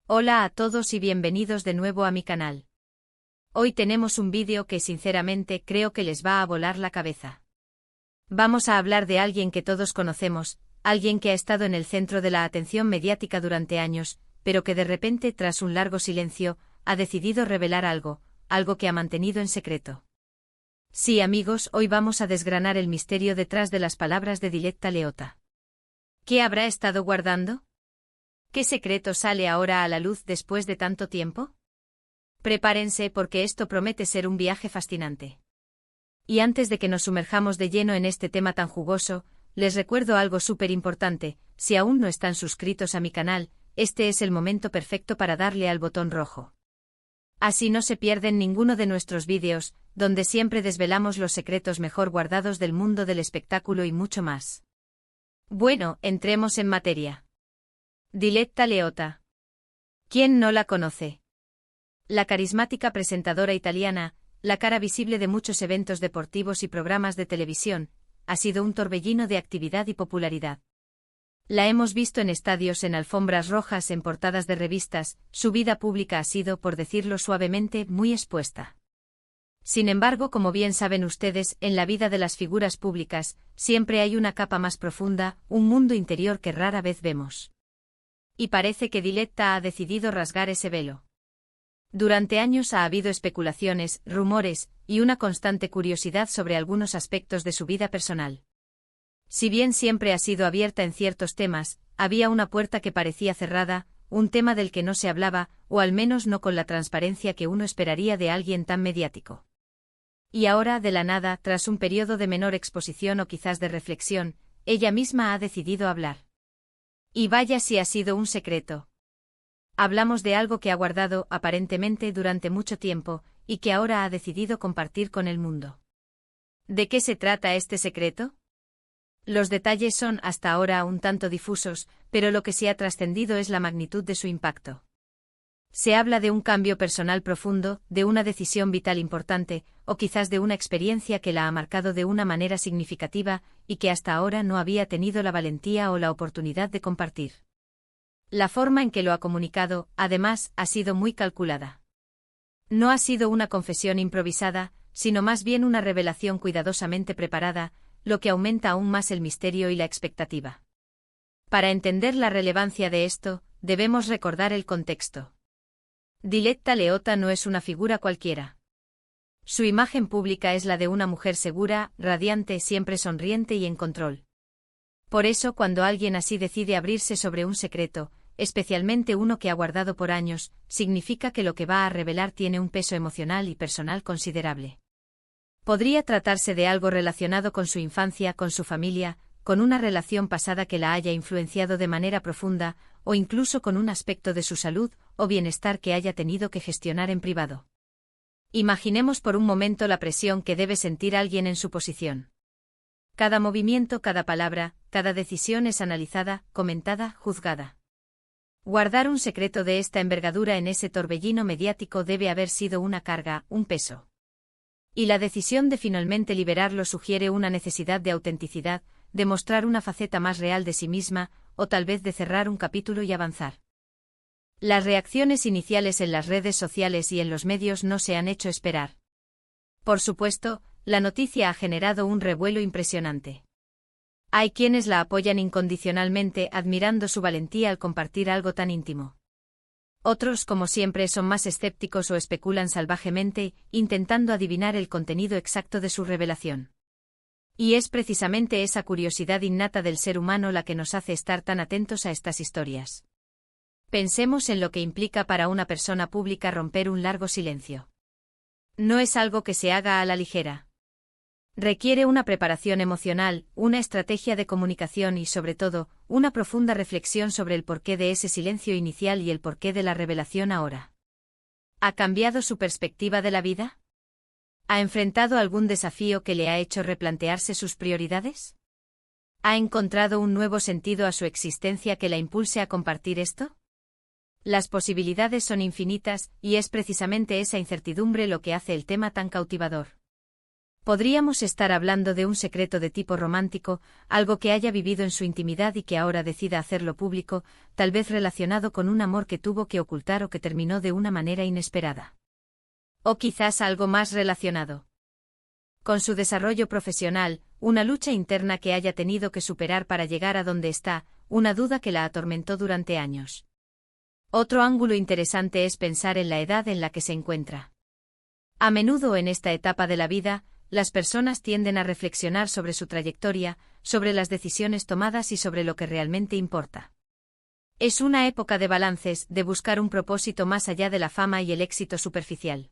Hola a todos y bienvenidos de nuevo a mi canal. Hoy tenemos un vídeo que sinceramente creo que les va a volar la cabeza. Vamos a hablar de alguien que todos conocemos, alguien que ha estado en el centro de la atención mediática durante años, pero que de repente, tras un largo silencio, ha decidido revelar algo que ha mantenido en secreto. Sí, amigos, hoy vamos a desgranar el misterio detrás de las palabras de Diletta Leotta. ¿Qué habrá estado guardando? ¿Qué secreto sale ahora a la luz después de tanto tiempo? Prepárense porque esto promete ser un viaje fascinante. Y antes de que nos sumerjamos de lleno en este tema tan jugoso, les recuerdo algo súper importante: si aún no están suscritos a mi canal, este es el momento perfecto para darle al botón rojo. Así no se pierden ninguno de nuestros vídeos, donde siempre desvelamos los secretos mejor guardados del mundo del espectáculo y mucho más. Bueno, entremos en materia. Diletta Leotta. ¿Quién no la conoce? La carismática presentadora italiana, la cara visible de muchos eventos deportivos y programas de televisión, ha sido un torbellino de actividad y popularidad. La hemos visto en estadios, en alfombras rojas, en portadas de revistas. Su vida pública ha sido, por decirlo suavemente, muy expuesta. Sin embargo, como bien saben ustedes, en la vida de las figuras públicas, siempre hay una capa más profunda, un mundo interior que rara vez vemos. Y parece que Diletta ha decidido rasgar ese velo. Durante años ha habido especulaciones, rumores, y una constante curiosidad sobre algunos aspectos de su vida personal. Si bien siempre ha sido abierta en ciertos temas, había una puerta que parecía cerrada, un tema del que no se hablaba, o al menos no con la transparencia que uno esperaría de alguien tan mediático. Y ahora, de la nada, tras un periodo de menor exposición o quizás de reflexión, ella misma ha decidido hablar. Y vaya si ha sido un secreto. Hablamos de algo que ha guardado, aparentemente, durante mucho tiempo, y que ahora ha decidido compartir con el mundo. ¿De qué se trata este secreto? Los detalles son hasta ahora un tanto difusos, pero lo que sí ha trascendido es la magnitud de su impacto. Se habla de un cambio personal profundo, de una decisión vital importante, o quizás de una experiencia que la ha marcado de una manera significativa, y que hasta ahora no había tenido la valentía o la oportunidad de compartir. La forma en que lo ha comunicado, además, ha sido muy calculada. No ha sido una confesión improvisada, sino más bien una revelación cuidadosamente preparada, lo que aumenta aún más el misterio y la expectativa. Para entender la relevancia de esto, debemos recordar el contexto. Diletta Leotta no es una figura cualquiera. Su imagen pública es la de una mujer segura, radiante, siempre sonriente y en control. Por eso, cuando alguien así decide abrirse sobre un secreto, especialmente uno que ha guardado por años, significa que lo que va a revelar tiene un peso emocional y personal considerable. Podría tratarse de algo relacionado con su infancia, con su familia, con una relación pasada que la haya influenciado de manera profunda, o incluso con un aspecto de su salud o bienestar que haya tenido que gestionar en privado. Imaginemos por un momento la presión que debe sentir alguien en su posición. Cada movimiento, cada palabra, cada decisión es analizada, comentada, juzgada. Guardar un secreto de esta envergadura en ese torbellino mediático debe haber sido una carga, un peso. Y la decisión de finalmente liberarlo sugiere una necesidad de autenticidad, de mostrar una faceta más real de sí misma, o tal vez de cerrar un capítulo y avanzar. Las reacciones iniciales en las redes sociales y en los medios no se han hecho esperar. Por supuesto, la noticia ha generado un revuelo impresionante. Hay quienes la apoyan incondicionalmente, admirando su valentía al compartir algo tan íntimo. Otros, como siempre, son más escépticos o especulan salvajemente, intentando adivinar el contenido exacto de su revelación. Y es precisamente esa curiosidad innata del ser humano la que nos hace estar tan atentos a estas historias. Pensemos en lo que implica para una persona pública romper un largo silencio. No es algo que se haga a la ligera. Requiere una preparación emocional, una estrategia de comunicación y, sobre todo, una profunda reflexión sobre el porqué de ese silencio inicial y el porqué de la revelación ahora. ¿Ha cambiado su perspectiva de la vida? ¿Ha enfrentado algún desafío que le ha hecho replantearse sus prioridades? ¿Ha encontrado un nuevo sentido a su existencia que la impulse a compartir esto? Las posibilidades son infinitas, y es precisamente esa incertidumbre lo que hace el tema tan cautivador. Podríamos estar hablando de un secreto de tipo romántico, algo que haya vivido en su intimidad y que ahora decida hacerlo público, tal vez relacionado con un amor que tuvo que ocultar o que terminó de una manera inesperada. O quizás algo más relacionado con su desarrollo profesional, una lucha interna que haya tenido que superar para llegar a donde está, una duda que la atormentó durante años. Otro ángulo interesante es pensar en la edad en la que se encuentra. A menudo en esta etapa de la vida, las personas tienden a reflexionar sobre su trayectoria, sobre las decisiones tomadas y sobre lo que realmente importa. Es una época de balances, de buscar un propósito más allá de la fama y el éxito superficial.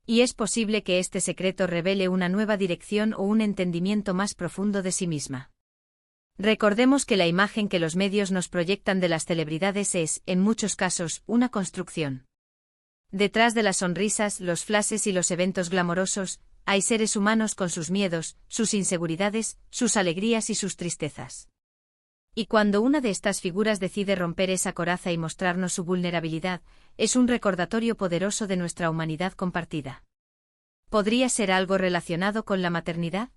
Y es posible que este secreto revele una nueva dirección o un entendimiento más profundo de sí misma. Recordemos que la imagen que los medios nos proyectan de las celebridades es, en muchos casos, una construcción. Detrás de las sonrisas, los flashes y los eventos glamorosos, hay seres humanos con sus miedos, sus inseguridades, sus alegrías y sus tristezas. Y cuando una de estas figuras decide romper esa coraza y mostrarnos su vulnerabilidad, es un recordatorio poderoso de nuestra humanidad compartida. ¿Podría ser algo relacionado con la maternidad?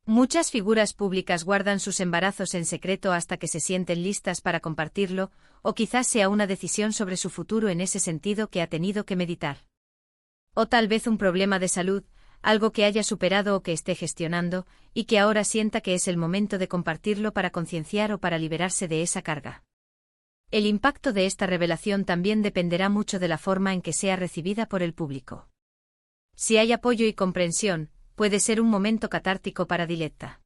Muchas figuras públicas guardan sus embarazos en secreto hasta que se sienten listas para compartirlo, o quizás sea una decisión sobre su futuro en ese sentido que ha tenido que meditar. O tal vez un problema de salud, algo que haya superado o que esté gestionando, y que ahora sienta que es el momento de compartirlo para concienciar o para liberarse de esa carga. El impacto de esta revelación también dependerá mucho de la forma en que sea recibida por el público. Si hay apoyo y comprensión, puede ser un momento catártico para Diletta.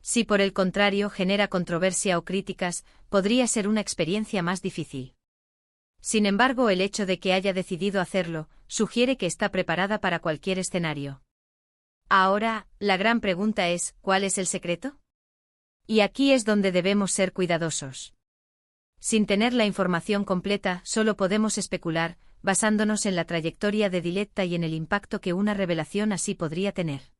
Si por el contrario genera controversia o críticas, podría ser una experiencia más difícil. Sin embargo, el hecho de que haya decidido hacerlo, sugiere que está preparada para cualquier escenario. Ahora, la gran pregunta es, ¿cuál es el secreto? Y aquí es donde debemos ser cuidadosos. Sin tener la información completa, solo podemos especular, basándonos en la trayectoria de Diletta y en el impacto que una revelación así podría tener.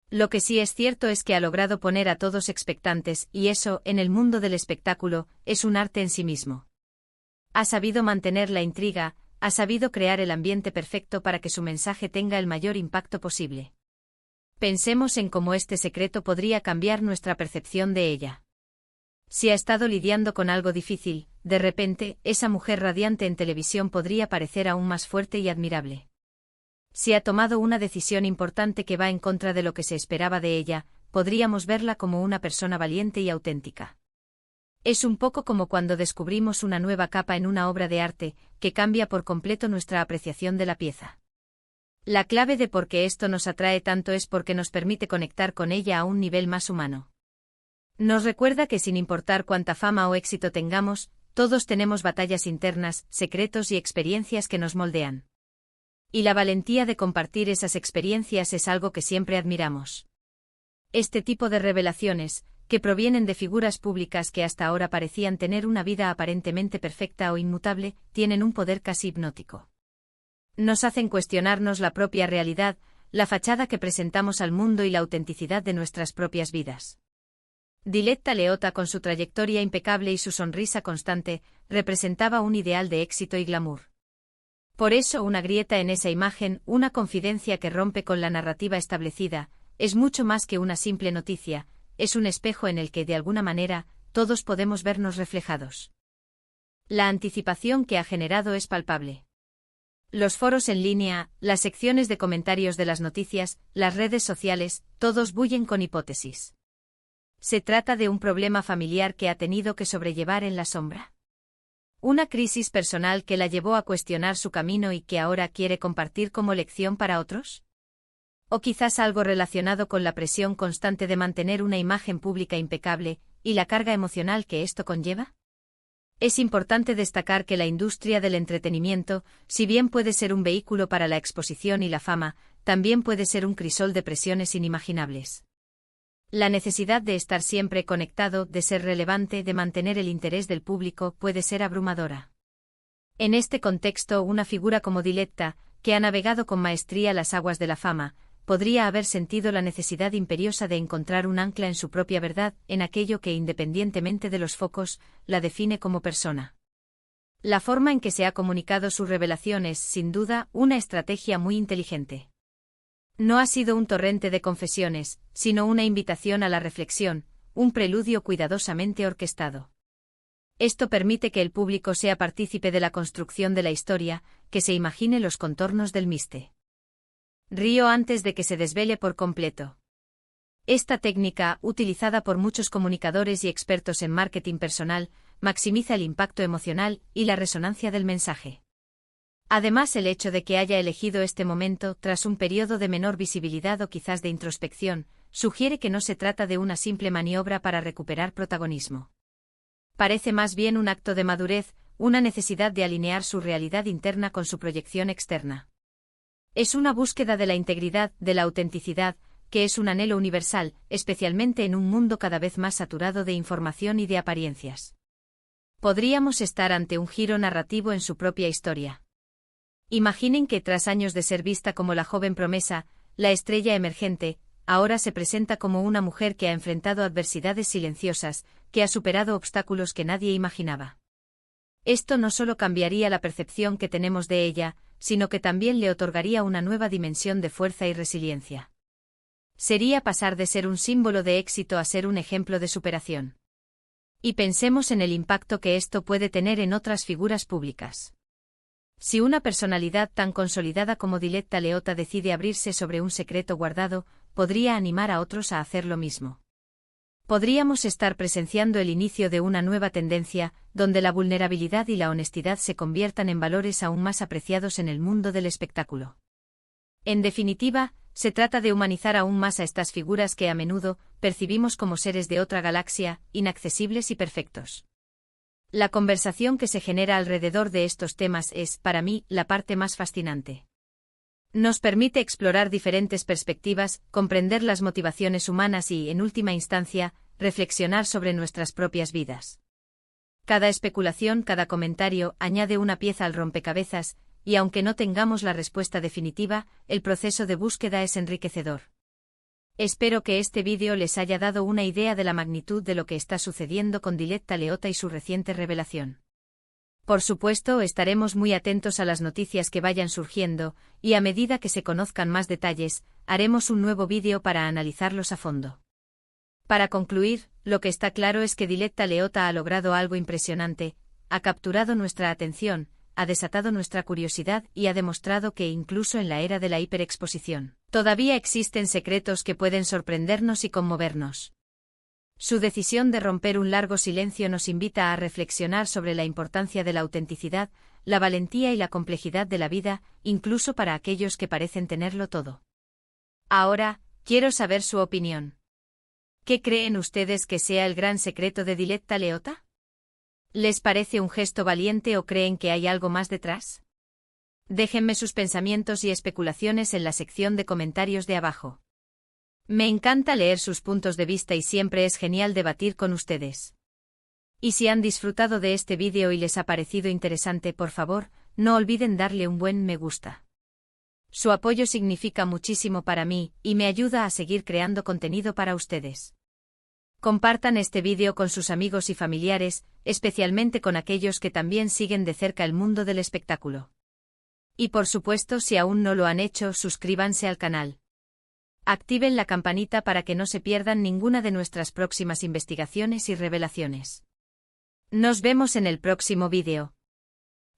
Lo que sí es cierto es que ha logrado poner a todos expectantes, y eso, en el mundo del espectáculo, es un arte en sí mismo. Ha sabido mantener la intriga, ha sabido crear el ambiente perfecto para que su mensaje tenga el mayor impacto posible. Pensemos en cómo este secreto podría cambiar nuestra percepción de ella. Si ha estado lidiando con algo difícil, de repente, esa mujer radiante en televisión podría parecer aún más fuerte y admirable. Si ha tomado una decisión importante que va en contra de lo que se esperaba de ella, podríamos verla como una persona valiente y auténtica. Es un poco como cuando descubrimos una nueva capa en una obra de arte, que cambia por completo nuestra apreciación de la pieza. La clave de por qué esto nos atrae tanto es porque nos permite conectar con ella a un nivel más humano. Nos recuerda que sin importar cuánta fama o éxito tengamos, todos tenemos batallas internas, secretos y experiencias que nos moldean. Y la valentía de compartir esas experiencias es algo que siempre admiramos. Este tipo de revelaciones, que provienen de figuras públicas que hasta ahora parecían tener una vida aparentemente perfecta o inmutable, tienen un poder casi hipnótico. Nos hacen cuestionarnos la propia realidad, la fachada que presentamos al mundo y la autenticidad de nuestras propias vidas. Diletta Leotta, con su trayectoria impecable y su sonrisa constante, representaba un ideal de éxito y glamour. Por eso una grieta en esa imagen, una confidencia que rompe con la narrativa establecida, es mucho más que una simple noticia, es un espejo en el que, de alguna manera, todos podemos vernos reflejados. La anticipación que ha generado es palpable. Los foros en línea, las secciones de comentarios de las noticias, las redes sociales, todos bullen con hipótesis. ¿Se trata de un problema familiar que ha tenido que sobrellevar en la sombra? ¿Una crisis personal que la llevó a cuestionar su camino y que ahora quiere compartir como lección para otros? ¿O quizás algo relacionado con la presión constante de mantener una imagen pública impecable, y la carga emocional que esto conlleva? Es importante destacar que la industria del entretenimiento, si bien puede ser un vehículo para la exposición y la fama, también puede ser un crisol de presiones inimaginables. La necesidad de estar siempre conectado, de ser relevante, de mantener el interés del público, puede ser abrumadora. En este contexto, una figura como Diletta, que ha navegado con maestría las aguas de la fama, podría haber sentido la necesidad imperiosa de encontrar un ancla en su propia verdad, en aquello que, independientemente de los focos, la define como persona. La forma en que se ha comunicado su revelación es, sin duda, una estrategia muy inteligente. No ha sido un torrente de confesiones, sino una invitación a la reflexión, un preludio cuidadosamente orquestado. Esto permite que el público sea partícipe de la construcción de la historia, que se imagine los contornos del miste. Río antes de que se desvele por completo. Esta técnica, utilizada por muchos comunicadores y expertos en marketing personal, maximiza el impacto emocional y la resonancia del mensaje. Además, el hecho de que haya elegido este momento tras un periodo de menor visibilidad o quizás de introspección, sugiere que no se trata de una simple maniobra para recuperar protagonismo. Parece más bien un acto de madurez, una necesidad de alinear su realidad interna con su proyección externa. Es una búsqueda de la integridad, de la autenticidad, que es un anhelo universal, especialmente en un mundo cada vez más saturado de información y de apariencias. Podríamos estar ante un giro narrativo en su propia historia. Imaginen que tras años de ser vista como la joven promesa, la estrella emergente, ahora se presenta como una mujer que ha enfrentado adversidades silenciosas, que ha superado obstáculos que nadie imaginaba. Esto no solo cambiaría la percepción que tenemos de ella, sino que también le otorgaría una nueva dimensión de fuerza y resiliencia. Sería pasar de ser un símbolo de éxito a ser un ejemplo de superación. Y pensemos en el impacto que esto puede tener en otras figuras públicas. Si una personalidad tan consolidada como Diletta Leotta decide abrirse sobre un secreto guardado, podría animar a otros a hacer lo mismo. Podríamos estar presenciando el inicio de una nueva tendencia, donde la vulnerabilidad y la honestidad se conviertan en valores aún más apreciados en el mundo del espectáculo. En definitiva, se trata de humanizar aún más a estas figuras que a menudo percibimos como seres de otra galaxia, inaccesibles y perfectos. La conversación que se genera alrededor de estos temas es, para mí, la parte más fascinante. Nos permite explorar diferentes perspectivas, comprender las motivaciones humanas y, en última instancia, reflexionar sobre nuestras propias vidas. Cada especulación, cada comentario, añade una pieza al rompecabezas, y aunque no tengamos la respuesta definitiva, el proceso de búsqueda es enriquecedor. Espero que este vídeo les haya dado una idea de la magnitud de lo que está sucediendo con Diletta Leotta y su reciente revelación. Por supuesto, estaremos muy atentos a las noticias que vayan surgiendo, y a medida que se conozcan más detalles, haremos un nuevo vídeo para analizarlos a fondo. Para concluir, lo que está claro es que Diletta Leotta ha logrado algo impresionante, ha capturado nuestra atención, ha desatado nuestra curiosidad y ha demostrado que incluso en la era de la hiperexposición, todavía existen secretos que pueden sorprendernos y conmovernos. Su decisión de romper un largo silencio nos invita a reflexionar sobre la importancia de la autenticidad, la valentía y la complejidad de la vida, incluso para aquellos que parecen tenerlo todo. Ahora, quiero saber su opinión. ¿Qué creen ustedes que sea el gran secreto de Diletta Leotta? ¿Les parece un gesto valiente o creen que hay algo más detrás? Déjenme sus pensamientos y especulaciones en la sección de comentarios de abajo. Me encanta leer sus puntos de vista y siempre es genial debatir con ustedes. Y si han disfrutado de este vídeo y les ha parecido interesante, por favor, no olviden darle un buen me gusta. Su apoyo significa muchísimo para mí, y me ayuda a seguir creando contenido para ustedes. Compartan este vídeo con sus amigos y familiares, especialmente con aquellos que también siguen de cerca el mundo del espectáculo. Y por supuesto, si aún no lo han hecho, suscríbanse al canal. Activen la campanita para que no se pierdan ninguna de nuestras próximas investigaciones y revelaciones. Nos vemos en el próximo vídeo.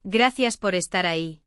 Gracias por estar ahí.